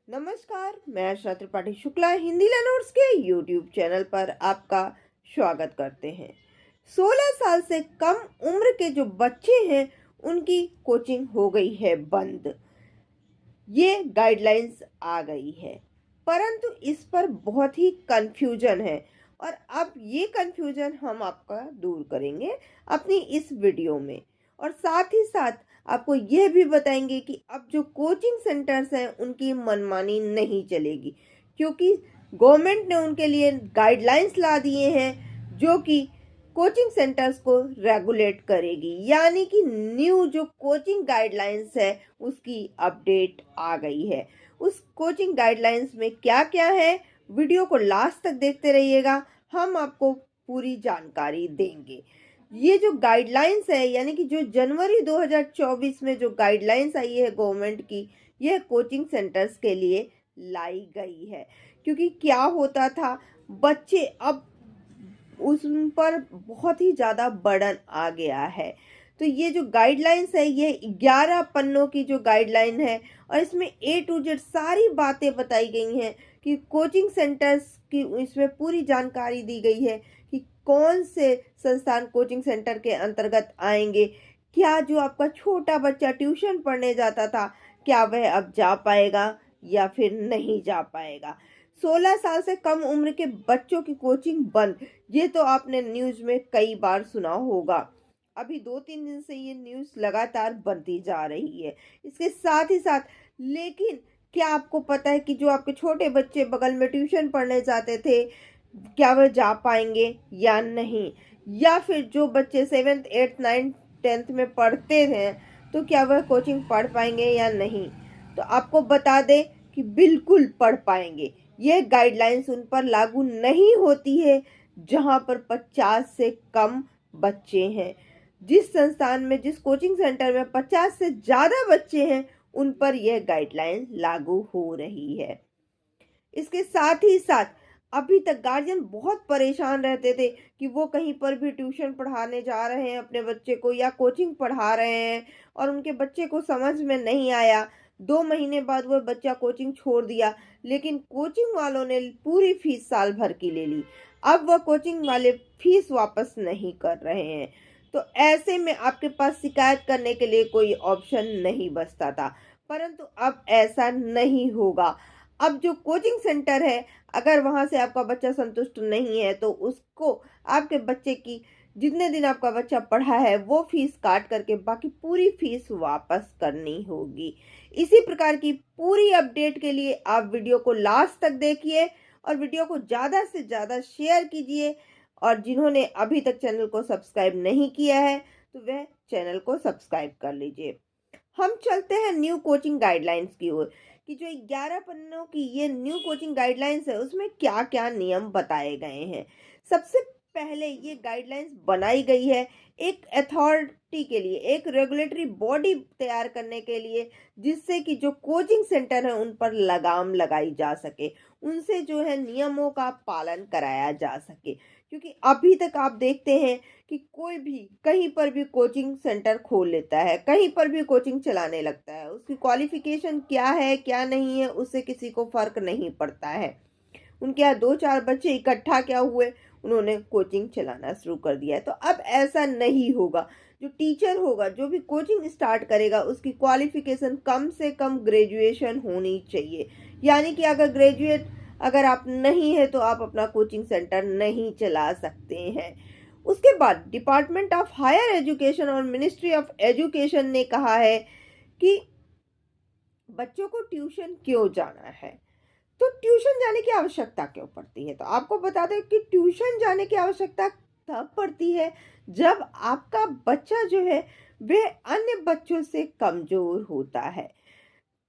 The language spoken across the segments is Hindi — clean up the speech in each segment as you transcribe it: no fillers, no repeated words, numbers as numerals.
नमस्कार, मैं आशा त्रिपाठी शुक्ला हिंदी लर्नर्स के यूट्यूब चैनल पर आपका स्वागत करते हैं। 16 साल से कम उम्र के जो बच्चे हैं उनकी कोचिंग हो गई है बंद। ये गाइडलाइंस आ गई है, परंतु इस पर बहुत ही कंफ्यूजन है और अब ये कंफ्यूजन हम आपका दूर करेंगे अपनी इस वीडियो में। और साथ ही साथ आपको यह भी बताएंगे कि अब जो कोचिंग सेंटर्स हैं उनकी मनमानी नहीं चलेगी, क्योंकि गवर्नमेंट ने उनके लिए गाइडलाइंस ला दिए हैं जो कि कोचिंग सेंटर्स को रेगुलेट करेगी। यानी कि न्यू जो कोचिंग गाइडलाइंस है उसकी अपडेट आ गई है। उस कोचिंग गाइडलाइंस में क्या क्या है, वीडियो को लास्ट तक देखते रहिएगा, हम आपको पूरी जानकारी देंगे। ये जो गाइडलाइंस है यानी कि जो जनवरी 2024 में जो गाइडलाइंस आई है गवर्नमेंट की, यह कोचिंग सेंटर्स के लिए लाई गई है। क्योंकि क्या होता था, बच्चे अब उस पर बहुत ही ज़्यादा बर्डन आ गया है। तो ये जो गाइडलाइंस है ये 11 पन्नों की जो गाइडलाइन है और इसमें ए टू जेड सारी बातें बताई गई हैं कि कोचिंग सेंटर्स की इसमें पूरी जानकारी दी गई है कि कौन से संस्थान कोचिंग सेंटर के अंतर्गत आएंगे। क्या जो आपका छोटा बच्चा ट्यूशन पढ़ने जाता था, क्या वह अब जा पाएगा या फिर नहीं जा पाएगा। 16 साल से कम उम्र के बच्चों की कोचिंग बंद, ये तो आपने न्यूज में कई बार सुना होगा। अभी 2-3 दिन से ये न्यूज लगातार बनती जा रही है। इसके साथ ही साथ लेकिन क्या आपको पता है कि जो आपके छोटे बच्चे बगल में ट्यूशन पढ़ने जाते थे, क्या वह जा पाएंगे या नहीं। या फिर जो बच्चे 7th 8th 9th 10th में पढ़ते हैं तो क्या वह कोचिंग पढ़ पाएंगे या नहीं। तो आपको बता दें कि बिल्कुल पढ़ पाएंगे। ये गाइडलाइंस उन पर लागू नहीं होती है जहां पर 50 से कम बच्चे हैं। जिस संस्थान में, जिस कोचिंग सेंटर में 50 से ज़्यादा बच्चे हैं, उन पर यह गाइडलाइन लागू हो रही है। इसके साथ ही साथ अभी तक गार्जियन बहुत परेशान रहते थे कि वो कहीं पर भी ट्यूशन पढ़ाने जा रहे हैं अपने बच्चे को या कोचिंग पढ़ा रहे हैं और उनके बच्चे को समझ में नहीं आया। 2 महीने बाद वह बच्चा कोचिंग छोड़ दिया, लेकिन कोचिंग वालों ने पूरी फीस साल भर की ले ली। अब वह कोचिंग वाले फीस वापस नहीं कर रहे हैं। तो ऐसे में आपके पास शिकायत करने के लिए कोई ऑप्शन नहीं बचता था, परंतु अब ऐसा नहीं होगा। अब जो कोचिंग सेंटर है, अगर वहां से आपका बच्चा संतुष्ट नहीं है तो उसको आपके बच्चे की जितने दिन आपका बच्चा पढ़ा है वो फीस काट करके बाकी पूरी फीस वापस करनी होगी। इसी प्रकार की पूरी अपडेट के लिए आप वीडियो को लास्ट तक देखिए और वीडियो को ज़्यादा से ज़्यादा शेयर कीजिए। और जिन्होंने अभी तक चैनल को सब्सक्राइब नहीं किया है तो वह चैनल को सब्सक्राइब कर लीजिए। हम चलते हैं न्यू कोचिंग गाइडलाइंस की ओर कि जो 11 पन्नों की ये न्यू कोचिंग गाइडलाइंस है उसमें क्या क्या नियम बताए गए हैं। सबसे पहले ये गाइडलाइंस बनाई गई है एक अथॉरिटी के लिए, एक रेगुलेटरी बॉडी तैयार करने के लिए, जिससे कि जो कोचिंग सेंटर है उन पर लगाम लगाई जा सके, उनसे जो है नियमों का पालन कराया जा सके। क्योंकि अभी तक आप देखते हैं कि कोई भी कहीं पर भी कोचिंग सेंटर खोल लेता है, कहीं पर भी कोचिंग चलाने लगता है, उसकी क्वालिफिकेशन क्या है क्या नहीं है उससे किसी को फर्क नहीं पड़ता है। उनके यहाँ 2-4 बच्चे इकट्ठा क्या हुए, उन्होंने कोचिंग चलाना शुरू कर दिया है। तो अब ऐसा नहीं होगा। जो टीचर होगा, जो भी कोचिंग स्टार्ट करेगा, उसकी क्वालिफिकेशन कम से कम ग्रेजुएशन होनी चाहिए। यानी कि अगर ग्रेजुएट अगर आप नहीं है तो आप अपना कोचिंग सेंटर नहीं चला सकते हैं। उसके बाद डिपार्टमेंट ऑफ हायर एजुकेशन और मिनिस्ट्री ऑफ एजुकेशन ने कहा है कि बच्चों को ट्यूशन क्यों जाना है, तो ट्यूशन जाने की आवश्यकता क्यों पड़ती है। तो आपको बता दें कि ट्यूशन जाने की आवश्यकता तब पड़ती है जब आपका बच्चा जो है वह अन्य बच्चों से कमजोर होता है।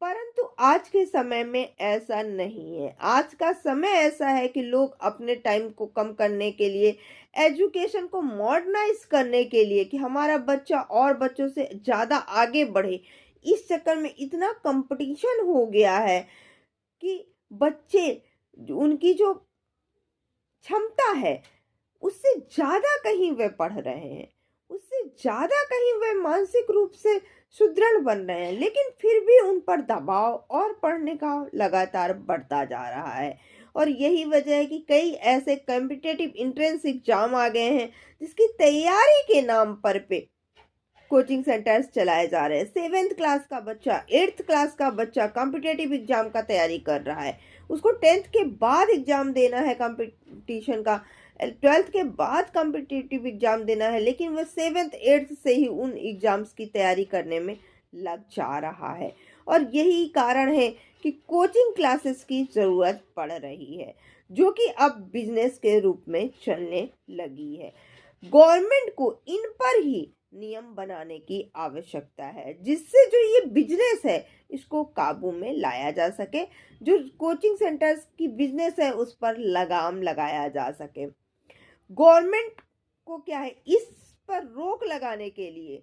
परंतु आज के समय में ऐसा नहीं है। आज का समय ऐसा है कि लोग अपने टाइम को कम करने के लिए, एजुकेशन को मॉडर्नाइज करने के लिए कि हमारा बच्चा और बच्चों से ज़्यादा आगे बढ़े, इस चक्कर में इतना कंपटीशन हो गया है कि बच्चे उनकी जो क्षमता है उससे ज़्यादा कहीं वे पढ़ रहे हैं, उससे ज़्यादा कहीं वे मानसिक रूप से सुदृढ़ बन रहे हैं, लेकिन फिर भी उन पर दबाव और पढ़ने का लगातार बढ़ता जा रहा है। और यही वजह है कि कई ऐसे कॉम्पिटिटिव एंट्रेंस एग्जाम आ गए हैं जिसकी तैयारी के नाम पर पे कोचिंग सेंटर्स चलाए जा रहे हैं। 7th क्लास का बच्चा, 8th क्लास का बच्चा कॉम्पिटिटिव एग्जाम का तैयारी कर रहा है, उसको 10th के बाद एग्जाम देना है कंपटीशन का, 12th के बाद कॉम्पिटिटिव एग्जाम देना है, लेकिन वह 7th 8th से ही उन एग्जाम्स की तैयारी करने में लग जा रहा है। और यही कारण है कि कोचिंग क्लासेस की ज़रूरत पड़ रही है, जो कि अब बिजनेस के रूप में चलने लगी है। गवर्नमेंट को इन पर ही नियम बनाने की आवश्यकता है, जिससे जो ये बिजनेस है इसको काबू में लाया जा सके, जो कोचिंग सेंटर्स की बिजनेस है उस पर लगाम लगाया जा सके। गवर्नमेंट को क्या है, इस पर रोक लगाने के लिए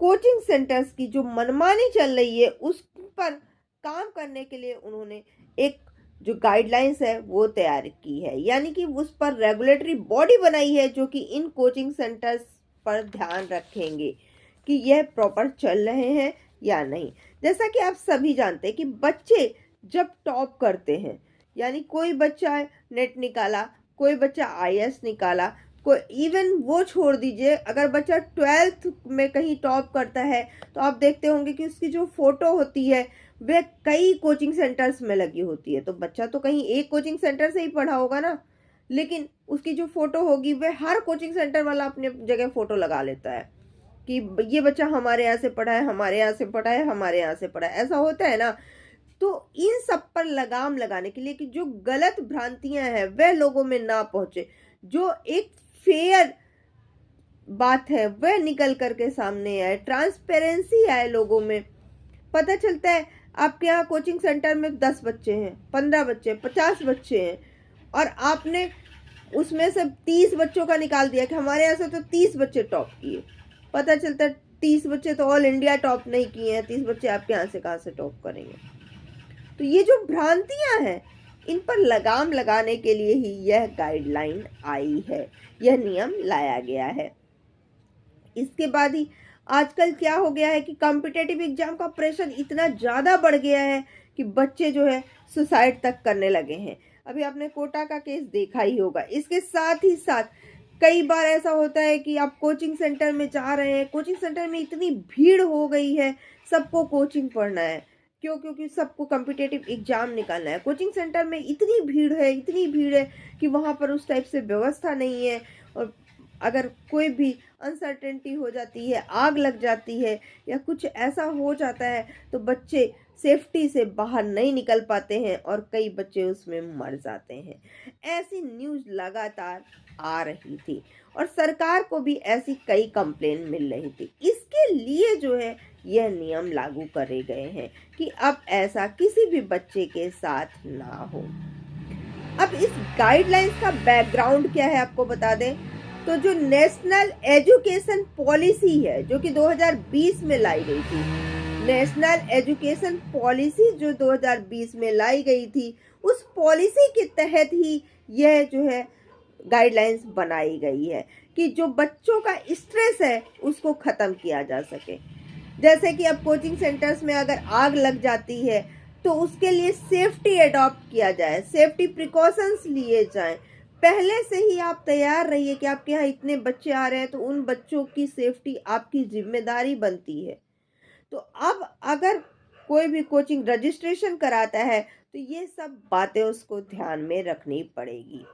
कोचिंग सेंटर्स की जो मनमानी चल रही है उस पर काम करने के लिए उन्होंने एक जो गाइडलाइंस है वो तैयार की है, यानी कि उस पर रेगुलेटरी बॉडी बनाई है जो कि इन कोचिंग सेंटर्स पर ध्यान रखेंगे कि यह प्रॉपर चल रहे हैं या नहीं। जैसा कि आप सभी जानते हैं कि बच्चे जब टॉप करते हैं, यानी कोई बच्चा नेट निकाला, कोई बच्चा आईएएस निकाला, कोई इवन वो छोड़ दीजिए, अगर बच्चा 12th में कहीं टॉप करता है तो आप देखते होंगे कि उसकी जो फोटो होती है वह कई कोचिंग सेंटर्स में लगी होती है। तो बच्चा तो कहीं एक कोचिंग सेंटर से ही पढ़ा होगा ना, लेकिन उसकी जो फोटो होगी वह हर कोचिंग सेंटर वाला अपने जगह फोटो लगा लेता है कि ये बच्चा हमारे यहाँ से पढ़ा है, हमारे यहाँ से पढ़ा है, हमारे यहाँ से पढ़ा है, ऐसा होता है ना। तो इन सब पर लगाम लगाने के लिए कि जो गलत भ्रांतियां हैं वह लोगों में ना पहुंचे, जो एक फेयर बात है वह निकल करके सामने आए, ट्रांसपेरेंसी आए लोगों में। पता चलता है आपके यहाँ कोचिंग सेंटर में 10 बच्चे हैं, 15 बच्चे, 50 बच्चे हैं, और आपने उसमें से 30 बच्चों का निकाल दिया कि हमारे यहाँ से तो 30 बच्चे टॉप किए। पता चलता है 30 बच्चे तो ऑल इंडिया टॉप नहीं किए हैं, 30 बच्चे आपके यहाँ से कहाँ से टॉप करेंगे। तो ये जो भ्रांतियां हैं इन पर लगाम लगाने के लिए ही यह गाइडलाइन आई है, यह नियम लाया गया है। इसके बाद ही आजकल क्या हो गया है कि कॉम्पिटेटिव एग्जाम का प्रेशर इतना ज़्यादा बढ़ गया है कि बच्चे जो है सुसाइड तक करने लगे हैं। अभी आपने कोटा का केस देखा ही होगा। इसके साथ ही साथ कई बार ऐसा होता है कि आप कोचिंग सेंटर में जा रहे हैं, कोचिंग सेंटर में इतनी भीड़ हो गई है, सबको कोचिंग पढ़ना है, क्यों? क्योंकि सबको कॉम्पिटेटिव एग्जाम निकालना है। कोचिंग सेंटर में इतनी भीड़ है, इतनी भीड़ है कि वहाँ पर उस टाइप से व्यवस्था नहीं है, और अगर कोई भी अनसर्टेनिटी हो जाती है, आग लग जाती है या कुछ ऐसा हो जाता है तो बच्चे सेफ्टी से बाहर नहीं निकल पाते हैं और कई बच्चे उसमें मर जाते हैं। ऐसी न्यूज़ लगातार आ रही थी और सरकार को भी ऐसी कई कंप्लेन मिल रही थी। इसके लिए जो है यह नियम लागू करे गए हैं कि अब ऐसा किसी भी बच्चे के साथ ना हो। अब इस गाइडलाइंस का बैकग्राउंड क्या है आपको बता दें, तो जो नेशनल एजुकेशन पॉलिसी है जो कि 2020 में लाई गई थी, नेशनल एजुकेशन पॉलिसी जो 2020 में लाई गई थी, उस पॉलिसी के तहत ही यह जो है गाइडलाइंस बनाई गई है कि जो बच्चों का स्ट्रेस है उसको ख़त्म किया जा सके। जैसे कि अब कोचिंग सेंटर्स में अगर आग लग जाती है तो उसके लिए सेफ्टी अडॉप्ट किया जाए, सेफ्टी प्रिकॉशंस लिए जाएं। पहले से ही आप तैयार रहिए कि आपके यहाँ इतने बच्चे आ रहे हैं तो उन बच्चों की सेफ्टी आपकी जिम्मेदारी बनती है। तो अब अगर कोई भी कोचिंग रजिस्ट्रेशन कराता है तो ये सब बातें उसको ध्यान में रखनी पड़ेगी।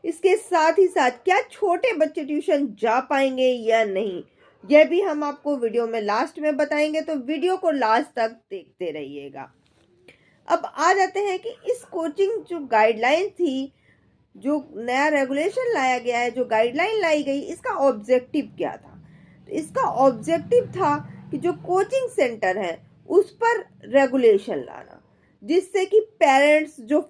इसके साथ ही साथ क्या छोटे बच्चे ट्यूशन जा पाएंगे या नहीं, यह भी हम आपको वीडियो में लास्ट में बताएंगे, तो वीडियो को लास्ट तक देखते रहिएगा। अब आ जाते हैं कि इस कोचिंग जो गाइडलाइन थी, जो नया रेगुलेशन लाया गया है, जो गाइडलाइन लाई गई, इसका ऑब्जेक्टिव क्या था? तो इसका ऑब्जेक्टिव था कि जो कोचिंग सेंटर है उस पर रेगुलेशन लाना, जिससे कि पेरेंट्स जो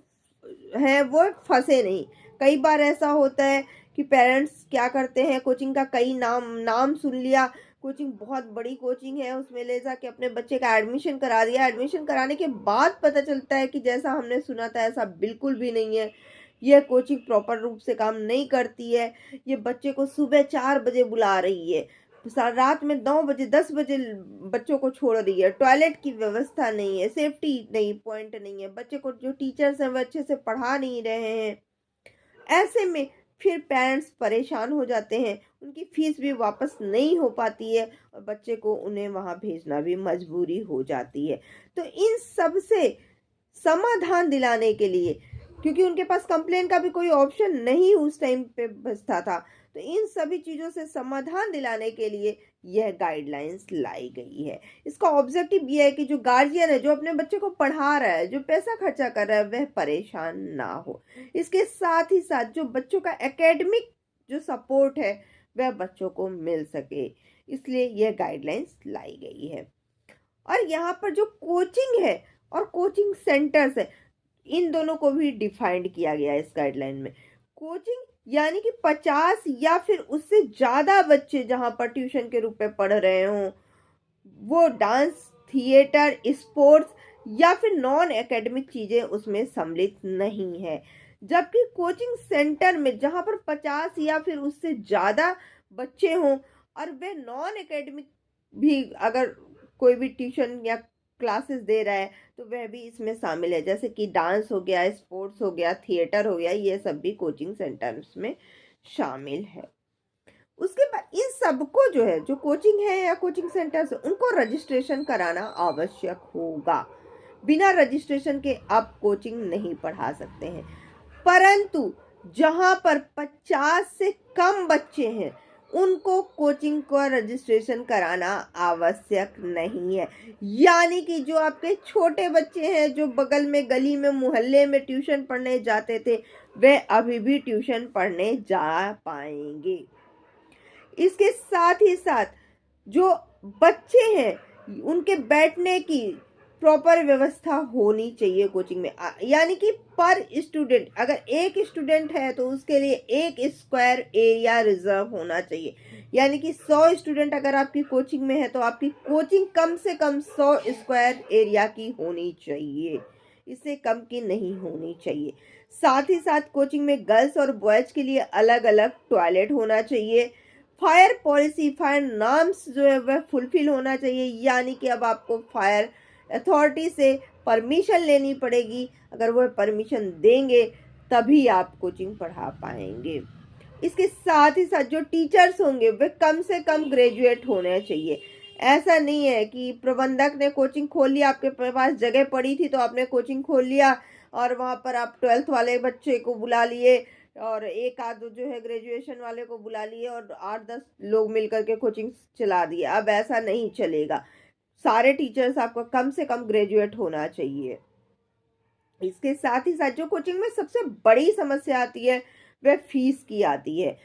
हैं वो फंसे नहीं। कई बार ऐसा होता है कि पेरेंट्स क्या करते हैं, कोचिंग का कई नाम सुन लिया, कोचिंग बहुत बड़ी कोचिंग है, उसमें ले जाके अपने बच्चे का एडमिशन करा दिया। एडमिशन कराने के बाद पता चलता है कि जैसा हमने सुना था ऐसा बिल्कुल भी नहीं है, यह कोचिंग प्रॉपर रूप से काम नहीं करती है, ये बच्चे को सुबह 4 बजे बुला रही है, रात में 9 बजे 10 बजे बच्चों को छोड़ रही है, टॉयलेट की व्यवस्था नहीं है, सेफ्टी नहीं पॉइंट नहीं है, बच्चे को जो टीचर्स हैं वो अच्छे से पढ़ा नहीं रहे हैं। ऐसे में फिर पेरेंट्स परेशान हो जाते हैं, उनकी फीस भी वापस नहीं हो पाती है और बच्चे को उन्हें वहाँ भेजना भी मजबूरी हो जाती है। तो इन सब से समाधान दिलाने के लिए, क्योंकि उनके पास कंप्लेन का भी कोई ऑप्शन नहीं उस टाइम पे बचता था, तो इन सभी चीज़ों से समाधान दिलाने के लिए यह गाइडलाइंस लाई गई है। इसका ऑब्जेक्टिव ये है कि जो गार्जियन है, जो अपने बच्चे को पढ़ा रहा है, जो पैसा खर्चा कर रहा है, वह परेशान ना हो। इसके साथ ही साथ जो बच्चों का एकेडमिक जो सपोर्ट है वह बच्चों को मिल सके, इसलिए यह गाइडलाइंस लाई गई है। और यहाँ पर जो कोचिंग है और कोचिंग सेंटर्स है, इन दोनों को भी डिफाइंड किया गया है इस गाइडलाइन में। कोचिंग यानी कि 50 या फिर उससे ज़्यादा बच्चे जहाँ पर ट्यूशन के रूप में पढ़ रहे हों, वो डांस, थिएटर, स्पोर्ट्स या फिर नॉन एकेडमिक चीज़ें उसमें सम्मिलित नहीं है। जबकि कोचिंग सेंटर में जहाँ पर 50 या फिर उससे ज़्यादा बच्चे हों और वे नॉन एकेडमिक भी अगर कोई भी ट्यूशन या क्लासेस दे रहा है तो वह भी इसमें शामिल है, जैसे कि डांस हो गया, स्पोर्ट्स हो गया, थिएटर हो गया, ये सब भी कोचिंग सेंटर्स में शामिल है। उसके बाद इन सबको जो है, जो कोचिंग है या कोचिंग सेंटर्स है, उनको रजिस्ट्रेशन कराना आवश्यक होगा। बिना रजिस्ट्रेशन के आप कोचिंग नहीं पढ़ा सकते हैं। परंतु जहां पर 50 से कम बच्चे हैं उनको कोचिंग का रजिस्ट्रेशन कराना आवश्यक नहीं है। यानी कि जो आपके छोटे बच्चे हैं, जो बगल में गली में मोहल्ले में ट्यूशन पढ़ने जाते थे, वे अभी भी ट्यूशन पढ़ने जा पाएंगे। इसके साथ ही साथ जो बच्चे हैं उनके बैठने की प्रॉपर व्यवस्था होनी चाहिए कोचिंग में। यानी कि पर स्टूडेंट, अगर एक स्टूडेंट है तो उसके लिए 1 स्क्वायर एरिया रिजर्व होना चाहिए। यानी कि 100 स्टूडेंट अगर आपकी कोचिंग में है तो आपकी कोचिंग कम से कम 100 स्क्वायर एरिया की होनी चाहिए, इससे कम की नहीं होनी चाहिए। साथ ही साथ कोचिंग में गर्ल्स और बॉयज के लिए अलग अलग टॉयलेट होना चाहिए। फायर पॉलिसी, फायर नॉर्म्स जो है वह फुलफिल होना चाहिए। यानी कि अब आपको फायर अथॉरिटी से परमिशन लेनी पड़ेगी, अगर वह परमिशन देंगे तभी आप कोचिंग पढ़ा पाएंगे। इसके साथ ही साथ जो टीचर्स होंगे वे कम से कम ग्रेजुएट होने चाहिए। ऐसा नहीं है कि प्रबंधक ने कोचिंग खोल लिया, आपके पास जगह पड़ी थी तो आपने कोचिंग खोल लिया और वहाँ पर आप 12th वाले बच्चे को बुला लिए और एक आध जो है ग्रेजुएशन वाले को बुला लिए और 8-10 लोग मिलकर के कोचिंग चला दिए। अब ऐसा नहीं चलेगा, सारे टीचर्स आपको कम से कम ग्रेजुएट होना चाहिए। इसके साथ ही साथ जो कोचिंग में सबसे बड़ी समस्या आती है वह फीस की आती है।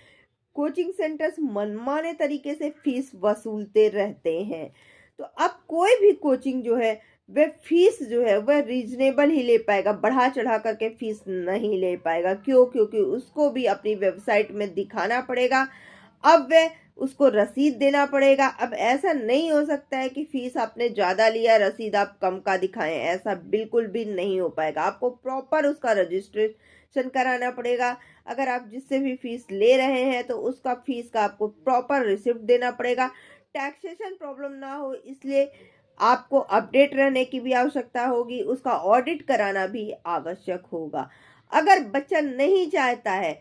कोचिंग सेंटर्स मनमाने तरीके से फीस वसूलते रहते हैं। तो अब कोई भी कोचिंग जो है वह फीस जो है वह रीजनेबल ही ले पाएगा, बढ़ा चढ़ा करके फीस नहीं ले पाएगा। क्यों? क्योंकि उसको भी अपनी वेबसाइट में दिखाना पड़ेगा, अब वह उसको रसीद देना पड़ेगा। अब ऐसा नहीं हो सकता है कि फीस आपने ज़्यादा लिया, रसीद आप कम का दिखाएं, ऐसा बिल्कुल भी नहीं हो पाएगा। आपको प्रॉपर उसका रजिस्ट्रेशन कराना पड़ेगा। अगर आप जिससे भी फीस ले रहे हैं तो उसका फीस का आपको प्रॉपर रिसिप्ट देना पड़ेगा। टैक्सेशन प्रॉब्लम ना हो इसलिए आपको अपडेट रहने की भी आवश्यकता होगी, उसका ऑडिट कराना भी आवश्यक होगा। अगर बच्चा नहीं चाहता है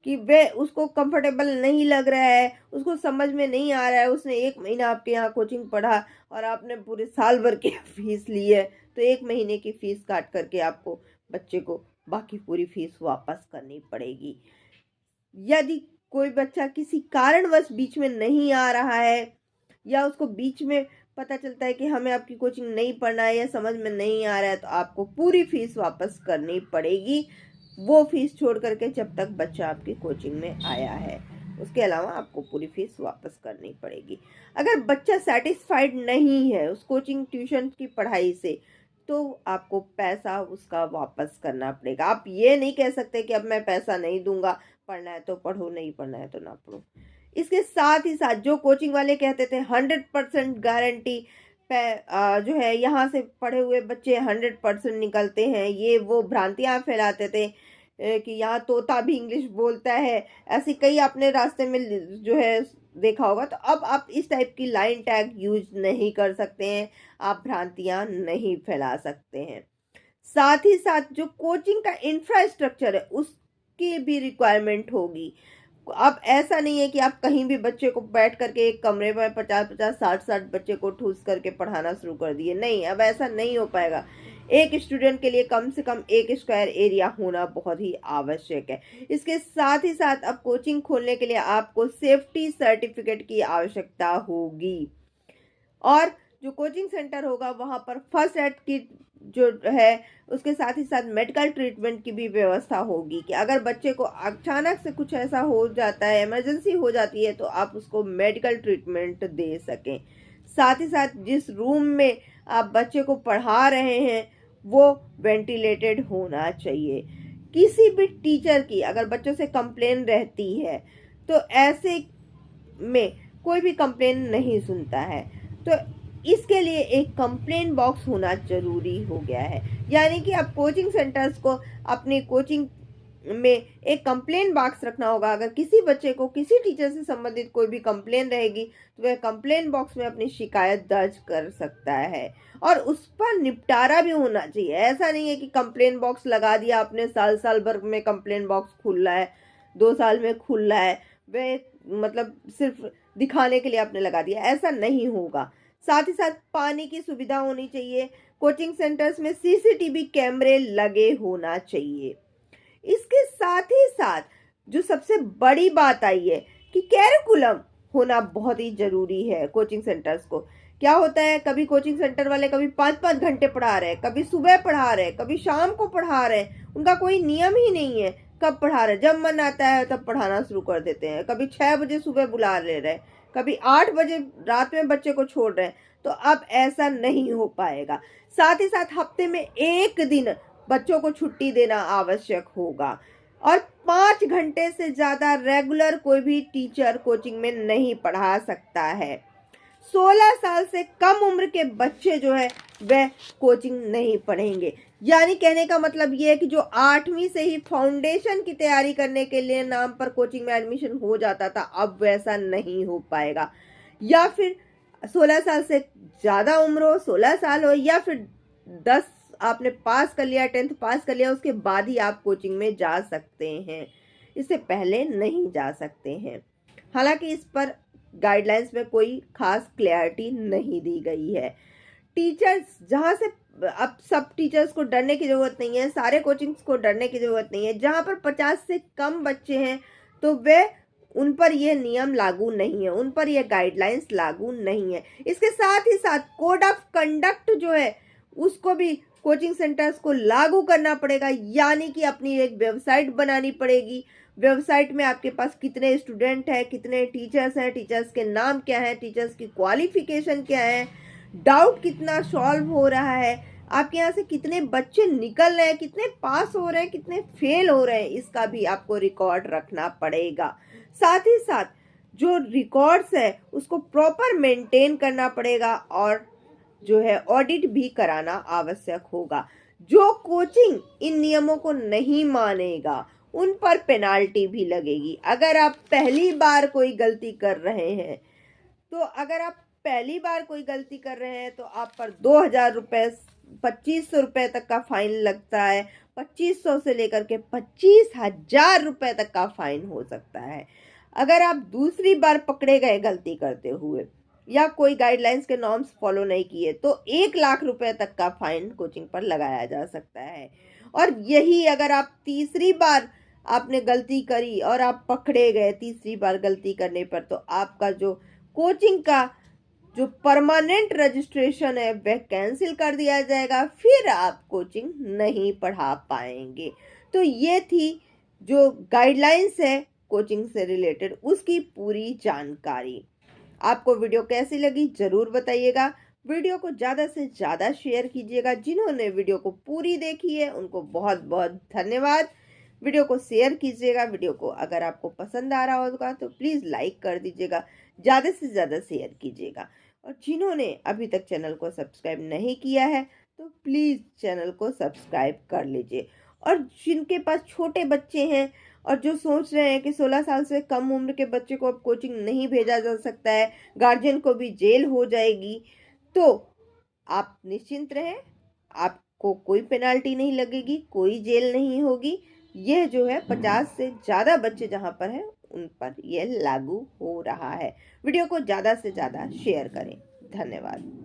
कि वे उसको कंफर्टेबल नहीं लग रहा है, उसको समझ में नहीं आ रहा है, उसने 1 महीना आपके यहाँ कोचिंग पढ़ा और आपने पूरे साल भर की फीस ली है, तो 1 महीने की फीस काट करके आपको बच्चे को बाकी पूरी फीस वापस करनी पड़ेगी। यदि कोई बच्चा किसी कारणवश बीच में नहीं आ रहा है या उसको बीच में पता चलता है कि हमें आपकी कोचिंग नहीं पढ़ना है या समझ में नहीं आ रहा है, तो आपको पूरी फीस वापस करनी पड़ेगी, वो फीस छोड़ करके जब तक बच्चा आपकी कोचिंग में आया है। उसके अलावा आपको पूरी फीस वापस करनी पड़ेगी। अगर बच्चा सेटिस्फाइड नहीं है उस कोचिंग ट्यूशन की पढ़ाई से तो आपको पैसा उसका वापस करना पड़ेगा। आप ये नहीं कह सकते कि अब मैं पैसा नहीं दूंगा, पढ़ना है तो पढ़ो, नहीं पढ़ना है तो ना पढ़ो। इसके साथ ही साथ जो कोचिंग वाले कहते थे 100% गारंटी जो है यहाँ से पढ़े हुए बच्चे 100% निकलते हैं, ये वो भ्रांतियाँ फैलाते थे कि यहाँ तोता भी इंग्लिश बोलता है, ऐसी कई आपने रास्ते में जो है देखा होगा। तो अब आप इस टाइप की लाइन टैग यूज नहीं कर सकते हैं, आप भ्रांतियां नहीं फैला सकते हैं। साथ ही साथ जो कोचिंग का इंफ्रास्ट्रक्चर है उसकी भी रिक्वायरमेंट होगी। अब ऐसा नहीं है कि आप कहीं भी बच्चे को बैठ करके एक कमरे में 50-50, 60-60 बच्चे को ठूस करके पढ़ाना शुरू कर दिए, नहीं, अब ऐसा नहीं हो पाएगा। एक स्टूडेंट के लिए कम से कम 1 स्क्वायर एरिया होना बहुत ही आवश्यक है। इसके साथ ही साथ अब कोचिंग खोलने के लिए आपको सेफ्टी सर्टिफिकेट की आवश्यकता होगी, और जो कोचिंग सेंटर होगा वहाँ पर फर्स्ट एड किट जो है उसके साथ ही साथ मेडिकल ट्रीटमेंट की भी व्यवस्था होगी, कि अगर बच्चे को अचानक से कुछ ऐसा हो जाता है, इमरजेंसी हो जाती है, तो आप उसको मेडिकल ट्रीटमेंट दे सकें। साथ ही साथ जिस रूम में आप बच्चे को पढ़ा रहे हैं वो वेंटिलेटेड होना चाहिए। किसी भी टीचर की अगर बच्चों से कंप्लेन रहती है तो ऐसे में कोई भी कंप्लेन नहीं सुनता है, तो इसके लिए एक कंप्लेन बॉक्स होना जरूरी हो गया है। यानी कि अब कोचिंग सेंटर्स को अपनी कोचिंग में एक कंप्लेन बॉक्स रखना होगा। अगर किसी बच्चे को किसी टीचर से संबंधित कोई भी कंप्लेन रहेगी तो वह कंप्लेन बॉक्स में अपनी शिकायत दर्ज कर सकता है, और उस पर निपटारा भी होना चाहिए। ऐसा नहीं है कि कंप्लेन बॉक्स लगा दिया आपने, साल साल भर में कंप्लेन बॉक्स खुल रहा है, 2 साल में खुल रहा है, वह मतलब सिर्फ दिखाने के लिए आपने लगा दिया, ऐसा नहीं होगा। साथ ही साथ पानी की सुविधा होनी चाहिए। कोचिंग सेंटर्स में सीसीटीवी कैमरे लगे होना चाहिए। इसके साथ ही साथ जो सबसे बड़ी बात आई है कि कैरिकुलम होना बहुत ही जरूरी है कोचिंग सेंटर्स को। क्या होता है, कभी कोचिंग सेंटर वाले कभी 5-5 घंटे पढ़ा रहे हैं, कभी सुबह पढ़ा रहे हैं, कभी शाम को पढ़ा रहे हैं, उनका कोई नियम ही नहीं है कब पढ़ा रहे, जब मन आता है तब पढ़ाना शुरू कर देते हैं। कभी 6 बजे सुबह बुला ले रहे, कभी 8 बजे रात में बच्चे को छोड़ रहे हैं। तो अब ऐसा नहीं हो पाएगा। साथ ही साथ हफ्ते में 1 दिन बच्चों को छुट्टी देना आवश्यक होगा, और 5 घंटे से ज्यादा रेगुलर कोई भी टीचर कोचिंग में नहीं पढ़ा सकता है। 16 साल से कम उम्र के बच्चे जो है वह कोचिंग नहीं पढ़ेंगे। यानी कहने का मतलब ये है कि जो 8वीं से ही फाउंडेशन की तैयारी करने के लिए नाम पर कोचिंग में एडमिशन हो जाता था, अब वैसा नहीं हो पाएगा। या फिर 16 साल से ज़्यादा उम्र हो, 16 साल हो, या फिर 10 आपने पास कर लिया, 10th पास कर लिया, उसके बाद ही आप कोचिंग में जा सकते हैं, इससे पहले नहीं जा सकते हैं। हालांकि इस पर गाइडलाइंस में कोई खास क्लैरिटी नहीं दी गई है। टीचर्स जहाँ से, अब सब टीचर्स को डरने की ज़रूरत नहीं है, सारे कोचिंग्स को डरने की ज़रूरत नहीं है। जहाँ पर 50 से कम बच्चे हैं तो वे उन पर यह नियम लागू नहीं है, उन पर यह गाइडलाइंस लागू नहीं है। इसके साथ ही साथ कोड ऑफ कंडक्ट जो है उसको भी कोचिंग सेंटर्स को लागू करना पड़ेगा। यानी कि अपनी एक वेबसाइट बनानी पड़ेगी। वेबसाइट में आपके पास कितने स्टूडेंट हैं, कितने टीचर्स हैं, टीचर्स के नाम क्या है, टीचर्स की क्वालिफिकेशन क्या है, डाउट कितना सॉल्व हो रहा है, आपके यहाँ से कितने बच्चे निकल रहे हैं, कितने पास हो रहे हैं, कितने फेल हो रहे हैं, इसका भी आपको रिकॉर्ड रखना पड़ेगा। साथ ही साथ जो रिकॉर्ड्स है उसको प्रॉपर मेंटेन करना पड़ेगा, और जो है ऑडिट भी कराना आवश्यक होगा। जो कोचिंग इन नियमों को नहीं मानेगा उन पर पेनाल्टी भी लगेगी। अगर आप पहली बार कोई गलती कर रहे हैं तो आप पर 2,000 रुपये, 2,500 रुपये तक का फाइन लगता है। 2,500 से लेकर के 25,000 रुपये तक का फाइन हो सकता है। अगर आप दूसरी बार पकड़े गए गलती करते हुए या कोई गाइडलाइंस के नॉर्म्स फॉलो नहीं किए तो 1,00,000 रुपए तक का फाइन कोचिंग पर लगाया जा सकता है। और यही अगर आप तीसरी बार आपने गलती करी और आप पकड़े गए तीसरी बार गलती करने पर, तो आपका जो कोचिंग का जो परमानेंट रजिस्ट्रेशन है वह कैंसिल कर दिया जाएगा, फिर आप कोचिंग नहीं पढ़ा पाएंगे। तो ये थी जो गाइडलाइंस है कोचिंग से रिलेटेड उसकी पूरी जानकारी। आपको वीडियो कैसी लगी जरूर बताइएगा। वीडियो को ज़्यादा से ज़्यादा शेयर कीजिएगा। जिन्होंने वीडियो को पूरी देखी है उनको बहुत बहुत धन्यवाद। वीडियो को शेयर कीजिएगा। वीडियो को अगर आपको पसंद आ रहा होगा तो प्लीज़ लाइक कर दीजिएगा, ज़्यादा से ज़्यादा शेयर कीजिएगा। और जिन्होंने अभी तक चैनल को सब्सक्राइब नहीं किया है तो प्लीज़ चैनल को सब्सक्राइब कर लीजिए। और जिनके पास छोटे बच्चे हैं और जो सोच रहे हैं कि 16 साल से कम उम्र के बच्चे को अब कोचिंग नहीं भेजा जा सकता है, गार्जियन को भी जेल हो जाएगी, तो आप निश्चिंत रहें, आपको कोई पेनाल्टी नहीं लगेगी, कोई जेल नहीं होगी। यह जो है 50 से ज़्यादा बच्चे जहाँ पर हैं उन पर यह लागू हो रहा है। वीडियो को ज़्यादा से ज़्यादा शेयर करें। धन्यवाद।